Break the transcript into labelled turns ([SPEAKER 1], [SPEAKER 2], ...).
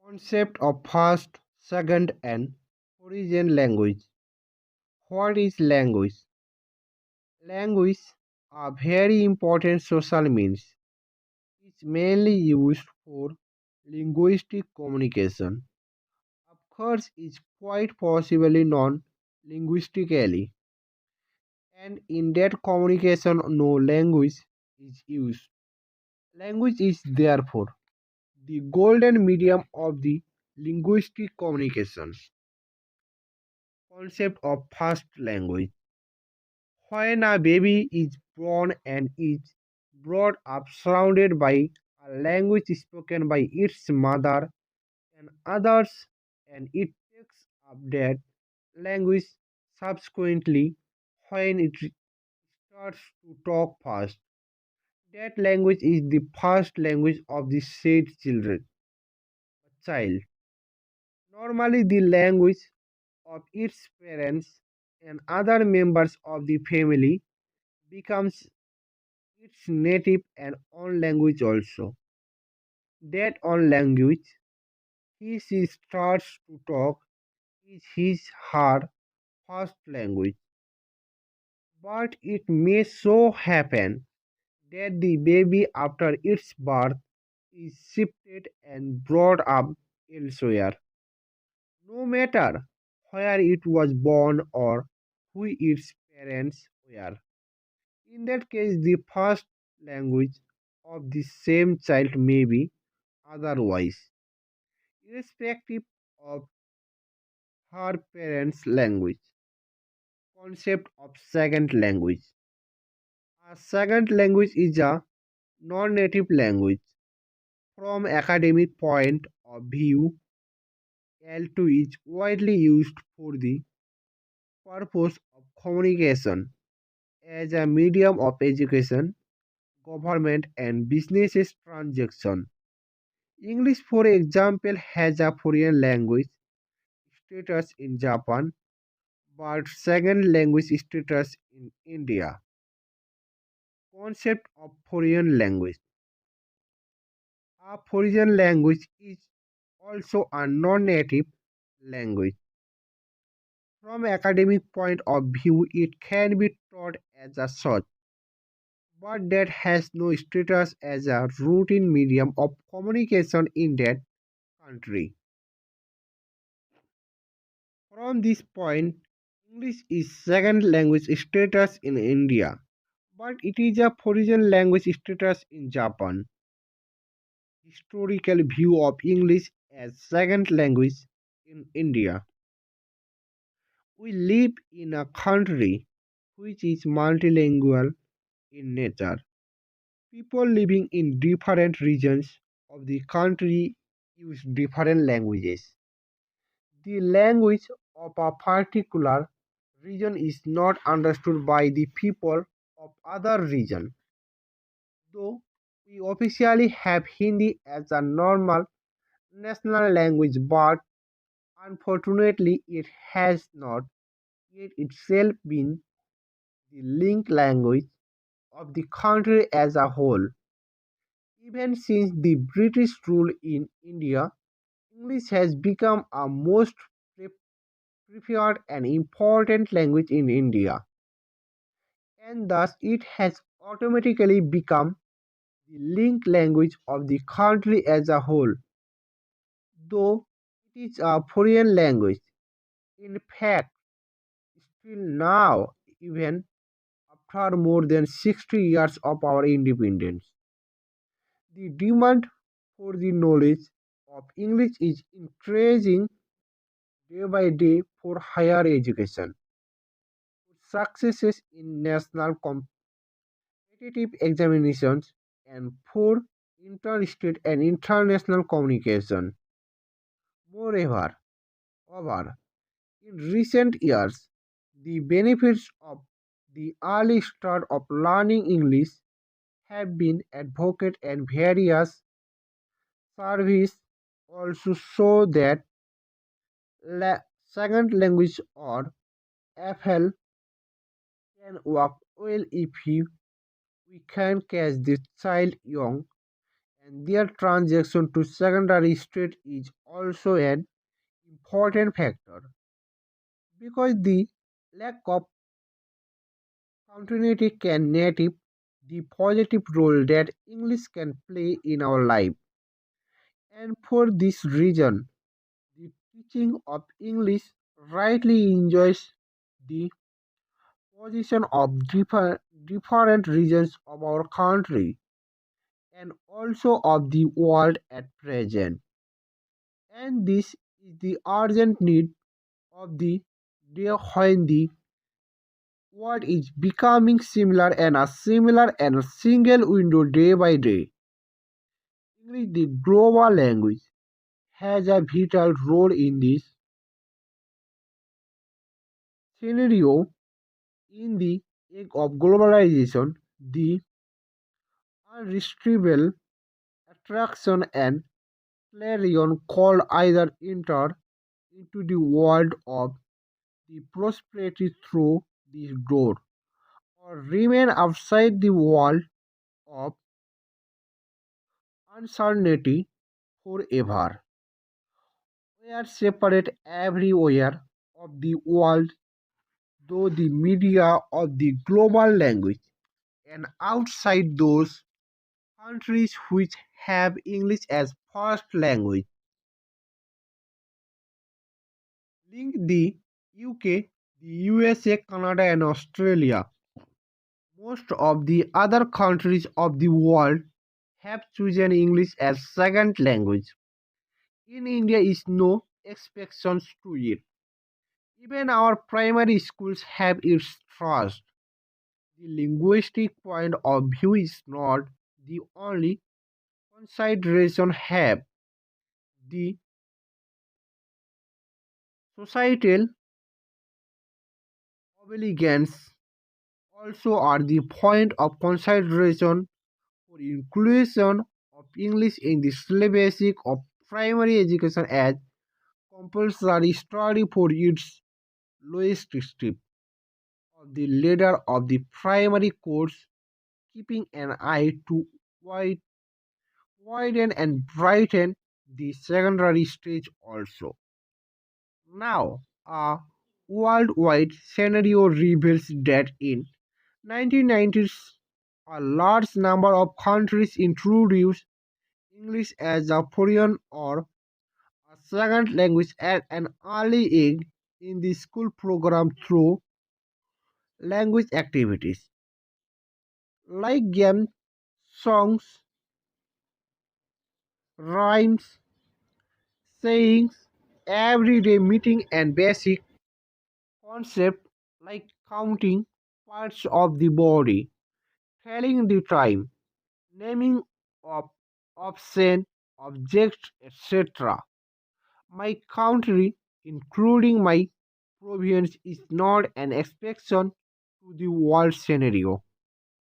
[SPEAKER 1] Concept of first, second, and origin language. What is language? Language, a very important social means, is mainly used for linguistic communication. Of course, is quite possibly non-linguistically, and in that communication, no language is used. Language is therefore the golden medium of the linguistic communication. Concept of first language. When a baby is born and is brought up surrounded by a language spoken by its mother and others, and it takes up that language subsequently when it starts to talk fast. That language is the first language of the said child. Normally, the language of its parents and other members of the family becomes its native and own language also. That own language, she starts to talk, is his her first language. But it may so happen that the baby after its birth is shifted and brought up elsewhere, no matter where it was born or who its parents were. In that case, the first language of the same child may be otherwise, irrespective of her parents' language. Concept of second language. A second language is a non-native language. From academic point of view, L2 is widely used for the purpose of communication as a medium of education, government, and business transaction. English, for example, has a foreign language status in Japan, but second language status in India. Concept of foreign language. A foreign language is also a non-native language. From academic point of view, it can be taught as a such, but that has no status as a routine medium of communication in that country. From this point, English is second language status in India, but it is a foreign language status in Japan. Historical view of English as second language in India. We live in a country which is multilingual in nature. People living in different regions of the country use different languages. The language of a particular region is not understood by the people of other region. Though we officially have Hindi as a normal national language, but unfortunately it has not yet itself been the link language of the country as a whole. Even since the British rule in India, English has become a most preferred and important language in India, and thus it has automatically become the link language of the country as a whole, though it is a foreign language. In fact, still now, even after more than 60 years of our independence, the demand for the knowledge of English is increasing day by day for higher education, successes in national competitive examinations, and for interstate and international communication. Moreover, in recent years, the benefits of the early start of learning English have been advocated and various surveys also show that second language or FL can work well if we can catch the child young and their transition to secondary state is also an important factor because the lack of continuity can negative the positive role that English can play in our life. And for this reason, the teaching of English rightly enjoys the position of different regions of our country and also of the world at present. And this is the urgent need of the day when the world is becoming similar and a single window day by day. English, the global language, has a vital role in this scenario. In the age of globalization, the unrestrictable attraction and clarion call either enter into the world of the prosperity through this door or remain outside the world of uncertainty forever. We are separate everywhere of the world though the media of the global language and outside those countries which have English as first language. Link the UK, the USA, Canada, and Australia. Most of the other countries of the world have chosen English as second language. In India is no exceptions to it. Even our primary schools have its trust. The linguistic point of view is not the only consideration have. The societal obligations also are the point of consideration for inclusion of English in the syllabus of primary education as compulsory study for its lowest step of the ladder of the primary course, keeping an eye to wide, widen and brighten the secondary stage also. Now, a worldwide scenario reveals that in 1990s, a large number of countries introduced English as a foreign or a second language at an early age in the school program through language activities like games, songs, rhymes, sayings, everyday meeting, and basic concepts like counting parts of the body, telling the time, naming of obscene objects, etc. My country, including my province, is not an exception to the world scenario.